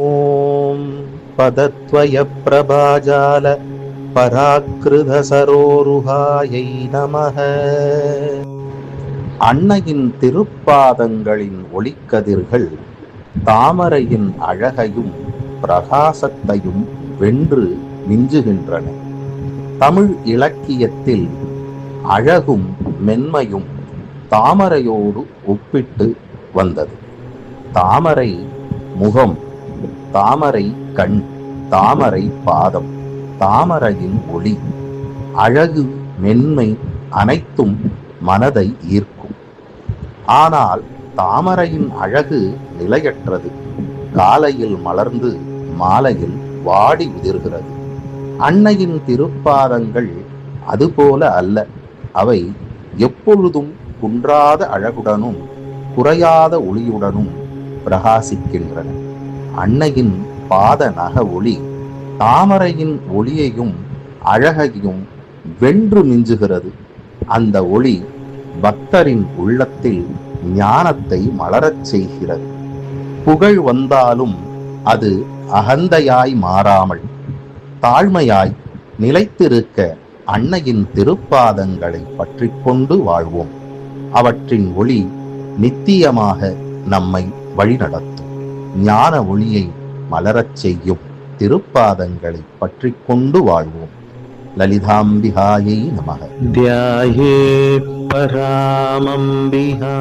ஓம் பதத்வய பிரபாஜால பராக்கிருத சரோருஹாயை நமஹ. அன்னையின் திருப்பாதங்களின் ஒளிக்கதிர்கள் தாமரையின் அழகையும் பிரகாசத்தையும் வென்று மிஞ்சுகின்றன. தமிழ் இலக்கியத்தில் அழகும் மென்மையும் தாமரையோடு ஒப்பிட்டு வந்தது. தாமரை முகம், தாமரை கண், தாமரை பாதம், தாமரையின் ஒளி, அழகு, மென்மை அனைத்தும் மனதை ஈர்க்கும். ஆனால் தாமரையின் அழகு நிலையற்றது. காலையில் மலர்ந்து மாலையில் வாடி உதிர்கிறது. அன்னையின் திருப்பாதங்கள் அதுபோல அல்ல. அவை எப்பொழுதும் குன்றாத அழகுடனும் குறையாத ஒளியுடனும் பிரகாசிக்கின்றன. அன்னையின் பாத நக ஒளி தாமரையின் ஒளியையும் அழகையும் வென்று மிஞ்சுகிறது. அந்த ஒளி பக்தரின் உள்ளத்தில் ஞானத்தை மலரச் செய்கிறது. புகழ் வந்தாலும் அது அகந்தையாய் மாறாமல் தாழ்மையாய் நிலைத்திருக்க அன்னையின் திருப்பாதங்களை பற்றி கொண்டு வாழ்வோம். அவற்றின் ஒளி நித்தியமாக நம்மை வழிநடத்தும். ஞான ஒளியை மலரச் செய்யும் திருப்பாதங்களை பற்றி கொண்டு வாழ்வோம். லலிதாம்பிகாயை நமக. தியாயே பராமம்பிகா.